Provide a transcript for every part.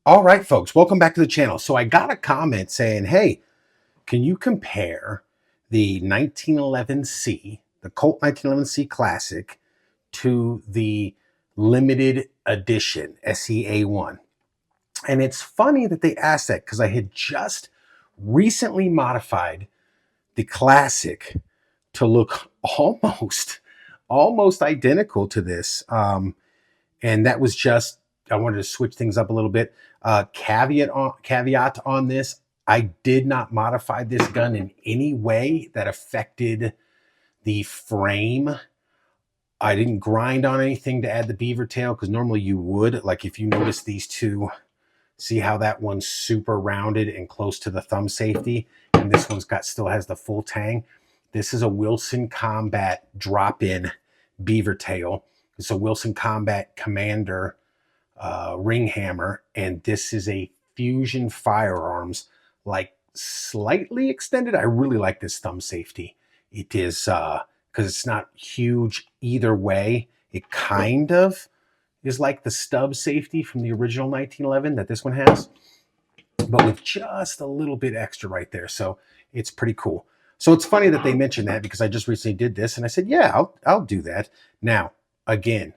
All right, folks, welcome back to the channel. So I got a comment saying, hey, can you compare the 1911C, the Colt 1911C Classic, to the limited edition SE-A1? And it's funny that they asked that because I had just recently modified the Classic to look almost identical to this. And that was just, I wanted to switch things up a little bit. Caveat on this, I did not modify this gun in any way that affected the frame. I didn't grind on anything to add the beaver tail, because normally you would. Like if you notice these two, see how that one's super rounded and close to the thumb safety, and this one's still has the full tang. This is a Wilson Combat drop-in beaver tail. It's a Wilson Combat Commander ring hammer, and this is a Fusion Firearms, like slightly extended. I really like this thumb safety. It is because it's not huge either way. It kind of is like the stub safety from the original 1911 that this one has, but with just a little bit extra right there. So it's pretty cool. So it's funny that they mentioned that, because I just recently did this and I said, yeah, I'll do that. Now, again,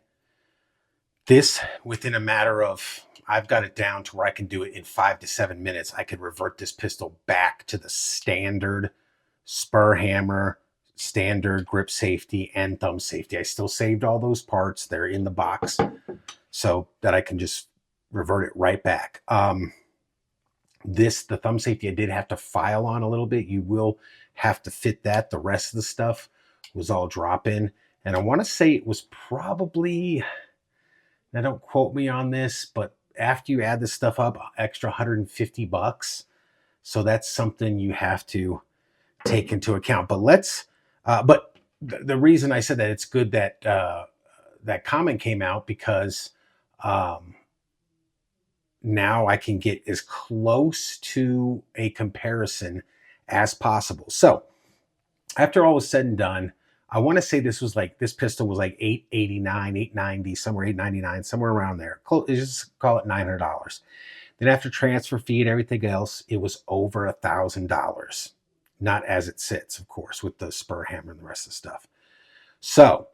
this within a matter of, I've got it down to where I can do it in 5 to 7 minutes. I could revert this pistol back to the standard spur hammer, standard grip safety, and thumb safety. I still saved all those parts. They're in the box so that I can just revert it right back. The thumb safety, I did have to file on a little bit. You will have to fit that. The rest of the stuff was all drop in. And I want to say it was probably, now don't quote me on this, but after you add this stuff up, extra $150. So that's something you have to take into account. But the reason I said that, it's good that that comment came out, because now I can get as close to a comparison as possible. So after all was said and done, I want to say this pistol was like $889, $890, somewhere $899, somewhere around there. Just call it $900. Then after transfer fee and everything else, it was over $1,000. Not as it sits, of course, with the spur hammer and the rest of the stuff. So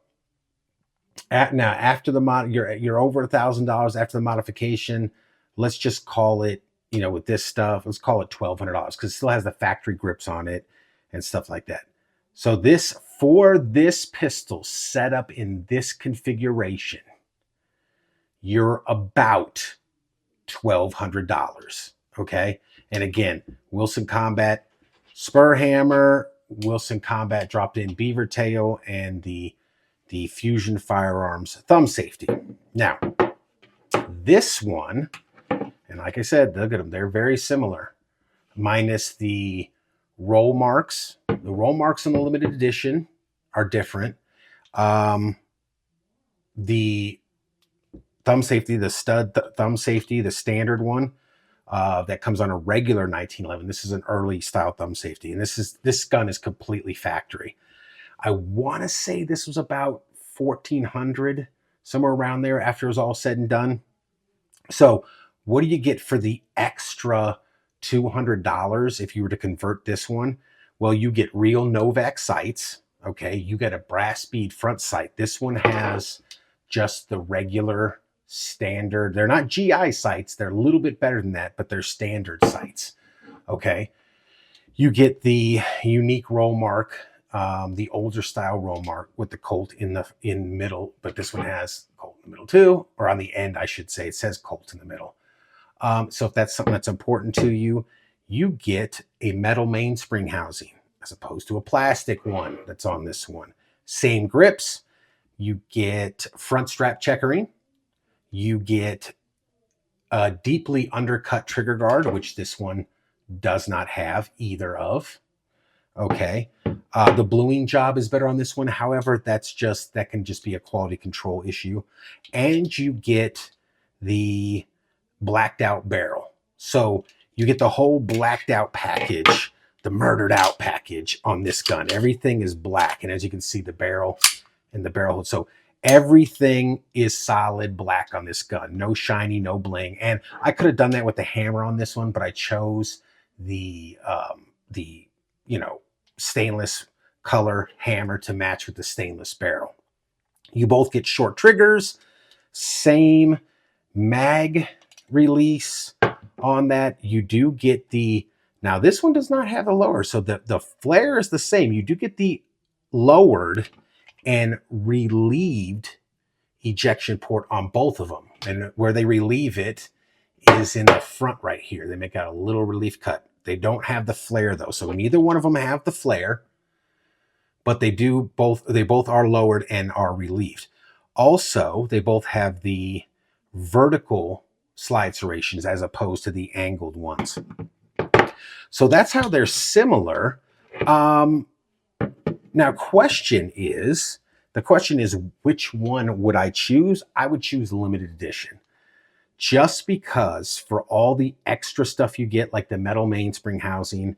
now after the you're over $1,000 after the modification. Let's just call it, with this stuff, let's call it $1,200, because it still has the factory grips on it and stuff like that. So for this pistol set up in this configuration, you're about $1,200. Okay. And again, Wilson Combat spur hammer, Wilson Combat dropped in beaver tail, and the Fusion Firearms thumb safety. Now, this one, and like I said, look at them, they're very similar, minus the roll marks. The roll marks in the limited edition are different. The thumb safety, the stud thumb safety, the standard one, that comes on a regular 1911. This is an early style thumb safety, and this gun is completely factory. I want to say this was about $1,400, somewhere around there after it was all said and done. So what do you get for the extra $200 if you were to convert this one? Well, you get real Novak sights. Okay, you get a brass bead front sight. This one has just the regular standard. They're not GI sights. They're a little bit better than that, but they're standard sights. Okay, you get the unique roll mark, the older style roll mark with the Colt in the middle, but this one has Colt in the middle too, or on the end, I should say. It says Colt in the middle. So if that's something that's important to you, you get a metal mainspring housing as opposed to a plastic one that's on this one. Same grips. You get front strap checkering. You get a deeply undercut trigger guard, which this one does not have either of. Okay. The bluing job is better on this one. However, that can just be a quality control issue. And you get the blacked out barrel. So you get the whole blacked out package, the murdered out package on this gun. Everything is black. And as you can see, the barrel and the barrel. So Everything is solid black on this gun. No shiny, no bling. And I could have done that with the hammer on this one, but I chose the you know, stainless color hammer to match with the stainless barrel. You both get short triggers, same mag release on that. You do get the, now this one does not have a lower, so the flare is the same. You do get the lowered and relieved ejection port on both of them. And where they relieve it is in the front right here. They make out a little relief cut. They don't have the flare though. So neither one of them have the flare, but they both are lowered and are relieved. Also, they both have the vertical slide serrations as opposed to the angled ones. So that's how they're similar. Now, the question is, which one would I choose? I would choose limited edition. Just because for all the extra stuff you get, like the metal mainspring housing,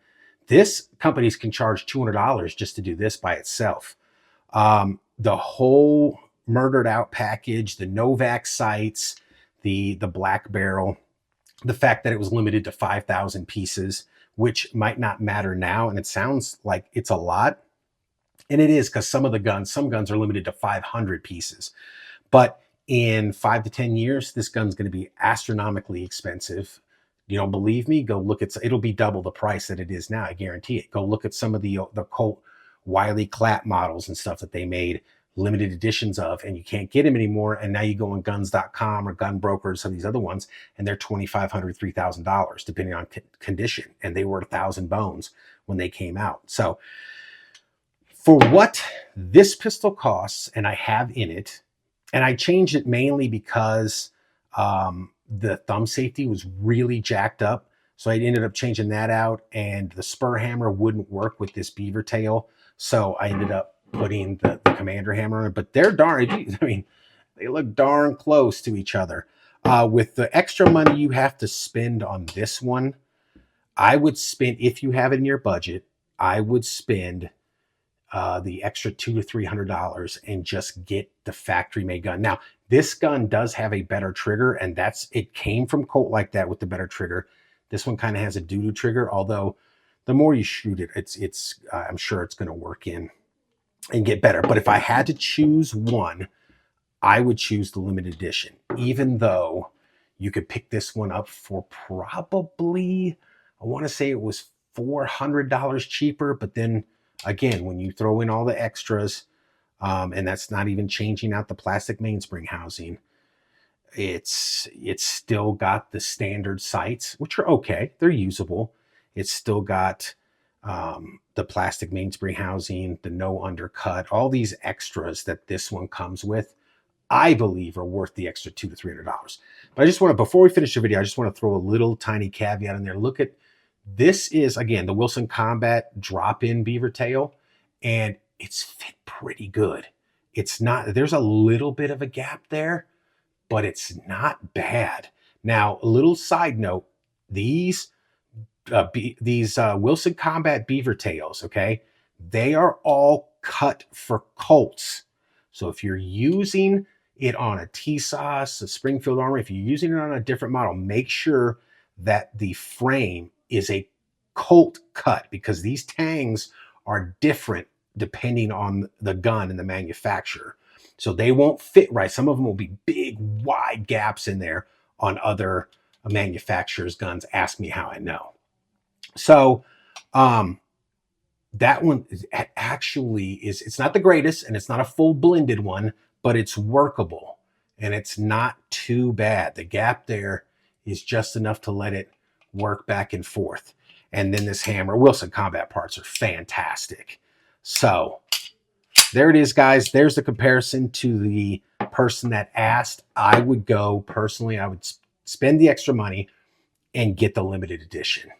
this companies can charge $200 just to do this by itself. The whole murdered out package, the Novak sights, the black barrel, the fact that it was limited to 5,000 pieces, which might not matter now. And it sounds like it's a lot. And it is, because some guns are limited to 500 pieces. But in 5 to 10 years, this gun's going to be astronomically expensive. You don't believe me? Go look at, it'll be double the price that it is now. I guarantee it. Go look at some of the Colt Wiley Clap models and stuff that they made limited editions of, and you can't get them anymore. And now you go on guns.com or gun brokers, some of these other ones, and they're $2,500, $3,000, depending on condition. And they were 1,000 bones when they came out. So for what this pistol costs, and I have in it, and I changed it mainly because the thumb safety was really jacked up. So I ended up changing that out, and the spur hammer wouldn't work with this beaver tail. So I ended up putting the commander hammer on it, but they're darn, I mean, they look darn close to each other. With the extra money you have to spend on this one, I would spend, if you have it in your budget, I would spend the extra $200 to $300 and just get the factory made gun. Now, this gun does have a better trigger, and it came from Colt like that with the better trigger. This one kind of has a doo-doo trigger, although the more you shoot it, I'm sure it's going to work in and get better. But if I had to choose one, I would choose the limited edition, even though you could pick this one up for probably, I want to say it was $400 cheaper. But then again, when you throw in all the extras, and that's not even changing out the plastic mainspring housing, it's still got the standard sights, which are okay. They're usable. It's still got the plastic mainspring housing, the no undercut, all these extras that this one comes with, I believe are worth the extra $200 to $300. But I just want to, before we finish the video, I just want to throw a little tiny caveat in there. Look at, this is, again, the Wilson Combat drop-in beaver tail, and it's fit pretty good. It's not, there's a little bit of a gap there, but it's not bad. Now, a little side note, these Wilson Combat beaver tails, okay, they are all cut for Colts. So if you're using it on a TSOS, a Springfield Armory, if you're using it on a different model, make sure that the frame is a Colt cut, because these tangs are different depending on the gun and the manufacturer. So they won't fit right. Some of them will be big, wide gaps in there on other manufacturers' guns. Ask me how I know. So that one actually it's not the greatest, and it's not a full blended one, but it's workable and it's not too bad. The gap there is just enough to let it work back and forth. And then this hammer, Wilson Combat parts are fantastic. So there it is, guys. There's the comparison to the person that asked. I would go, personally, I would spend the extra money and get the limited edition.